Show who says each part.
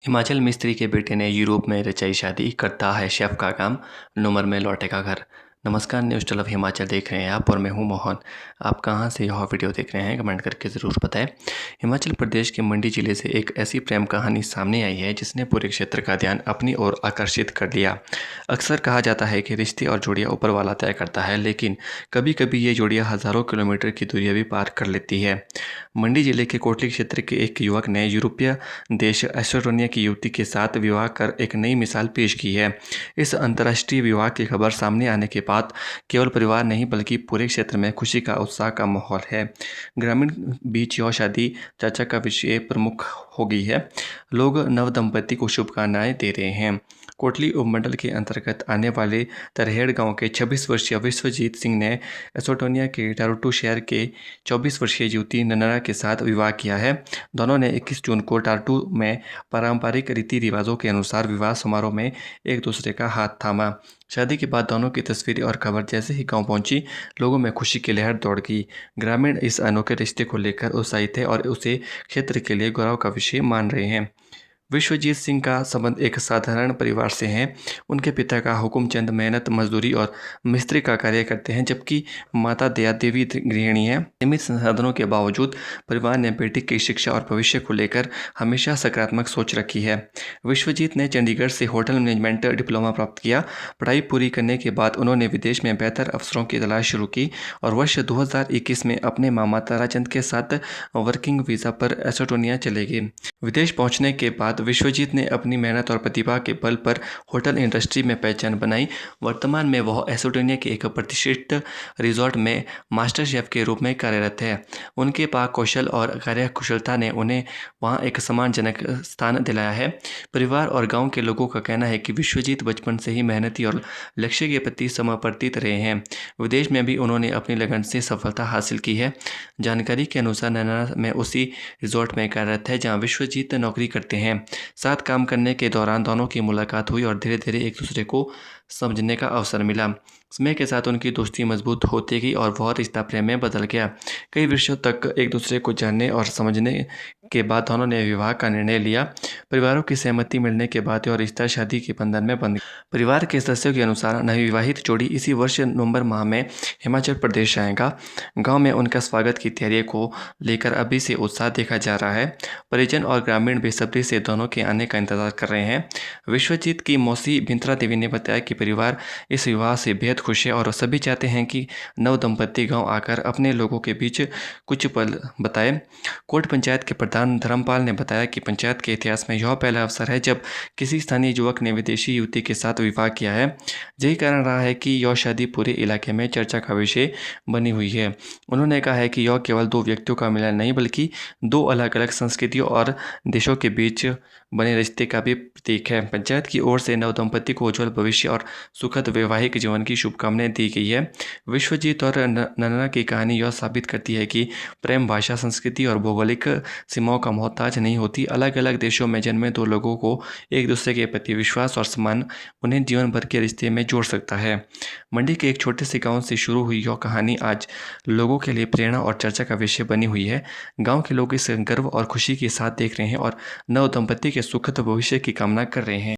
Speaker 1: हिमाचल मिस्त्री के बेटे ने यूरोप में रचाई शादी, करता है शेफ का काम, नूमर में लौटेगा घर। नमस्कार, न्यूज़ टल ऑफ हिमाचल देख रहे हैं आप और मैं हूं मोहन। आप कहां से यह वीडियो देख रहे हैं कमेंट करके ज़रूर बताएं। हिमाचल प्रदेश के मंडी जिले से एक ऐसी प्रेम कहानी सामने आई है जिसने पूरे क्षेत्र का ध्यान अपनी ओर आकर्षित कर लिया। अक्सर कहा जाता है कि रिश्ते और जोड़ियाँ ऊपर वाला तय करता है, लेकिन कभी कभी ये जोड़ियाँ हज़ारों किलोमीटर की दूरियाँ भी पार कर लेती है। मंडी जिले के कोटली क्षेत्र के एक युवक ने यूरोपीय देश एस्टोनिया की युवती के साथ विवाह कर एक नई मिसाल पेश की है। इस अंतर्राष्ट्रीय विवाह की खबर सामने आने के बाद केवल परिवार नहीं बल्कि पूरे क्षेत्र में खुशी का उत्साह का माहौल है। ग्रामीण बीच यह शादी चर्चा का विषय प्रमुख हो गई है। लोग नव दंपति को शुभकामनाएं दे रहे हैं। कोटली उपमंडल के अंतर्गत आने वाले तरहेड़ गांव के 26 वर्षीय विश्वजीत सिंह ने एस्टोनिया के टारोटो शहर के 24 वर्षीय युवती ननरा के साथ विवाह किया है। दोनों ने 21 जून को टारोटो में पारंपरिक रीति रिवाजों के अनुसार विवाह समारोह में एक दूसरे का हाथ थामा। शादी के बाद दोनों की तस्वीरें और खबर जैसे ही गांव पहुंची, लोगों में खुशी की लहर दौड़ गई। ग्रामीण इस अनोखे रिश्ते को लेकर उत्साहित है और उसे क्षेत्र के लिए गौरव का विषय मान रहे हैं। विश्वजीत सिंह का संबंध एक साधारण परिवार से है। उनके पिता का हुकुमचंद मेहनत मजदूरी और मिस्त्री का कार्य करते हैं, जबकि माता दया देवी गृहिणी है। सीमित संसाधनों के बावजूद परिवार ने बेटी की शिक्षा और भविष्य को लेकर हमेशा सकारात्मक सोच रखी है। विश्वजीत ने चंडीगढ़ से होटल मैनेजमेंट डिप्लोमा प्राप्त किया। पढ़ाई पूरी करने के बाद उन्होंने विदेश में बेहतर अवसरों की तलाश शुरू की और वर्ष 2021 में अपने मामा ताराचंद के साथ वर्किंग वीज़ा पर एस्टोनिया चले गए। विदेश पहुंचने के बाद विश्वजीत ने अपनी मेहनत और प्रतिभा के बल पर होटल इंडस्ट्री में पहचान बनाई। वर्तमान में वह एस्टोनिया के एक प्रतिष्ठित रिजॉर्ट में मास्टर शेफ के रूप में कार्यरत है। उनके पाक कौशल और कार्यकुशलता ने उन्हें वहां एक सम्मानजनक स्थान दिलाया है। परिवार और गांव के लोगों का कहना है कि विश्वजीत बचपन से ही मेहनती और लक्ष्य के प्रति समर्पित रहे हैं। विदेश में भी उन्होंने अपनी लगन से सफलता हासिल की है। जानकारी के अनुसार नैना में उसी रिजॉर्ट में कार्यरत है जहाँ विश्वजीत नौकरी करते हैं। साथ काम करने के दौरान दोनों की मुलाकात हुई और धीरे धीरे एक दूसरे को समझने का अवसर मिला। समय के साथ उनकी दोस्ती मजबूत होती गई और वह रिश्ता प्रेम में बदल गया। कई वर्षों तक एक दूसरे को जानने और समझने के बाद दोनों ने विवाह का निर्णय लिया। परिवारों की सहमति मिलने के बाद यह रिश्ता शादी के बंधन में बंध गया। परिवार के सदस्यों के अनुसार नवविवाहित जोड़ी इसी वर्ष नवंबर माह में हिमाचल प्रदेश आएगा। गाँव में उनका स्वागत की तैयारी को लेकर अभी से उत्साह देखा जा रहा है। परिजन और ग्रामीण बेसब्री से दोनों के आने का इंतजार कर रहे हैं। विश्वजीत की मौसी बिंत्रा देवी ने बताया कि परिवार इस विवाह से बेहद खुश है और सभी चाहते हैं कि नव दंपति गांव आकर अपने लोगों के बीच कुछ पल बताएं। कोट पंचायत के प्रधान धर्मपाल ने बताया कि पंचायत के इतिहास में यह पहला अवसर है जब किसी स्थानीय युवक ने विदेशी युवती के साथ विवाह किया है। यही कारण रहा है कि यह शादी पूरे इलाके में चर्चा का विषय बनी हुई है। उन्होंने कहा है कि यह केवल दो व्यक्तियों का मिलन नहीं बल्कि दो अलग अलग संस्कृतियों और देशों के बीच बने रिश्ते का भी प्रतीक है। पंचायत की ओर से नव दंपति को उज्जवल भविष्य और सुखद वैवाहिक जीवन की शुभकामनाएं दी गई है। विश्वजीत और नन्ना की कहानी यह साबित करती है कि प्रेम भाषा, संस्कृति और भौगोलिक सीमाओं का मोहताज नहीं होती। अलग अलग देशों में जन्मे दो लोगों को एक दूसरे के प्रति विश्वास और सम्मान उन्हें जीवन भर के रिश्ते में जोड़ सकता है। मंडी के एक छोटे से गाँव से शुरू हुई यह कहानी आज लोगों के लिए प्रेरणा और चर्चा का विषय बनी हुई है। गाँव के लोग इस गर्व और खुशी के साथ देख रहे हैं और नव दंपति के सुखद भविष्य की कामना कर रहे हैं।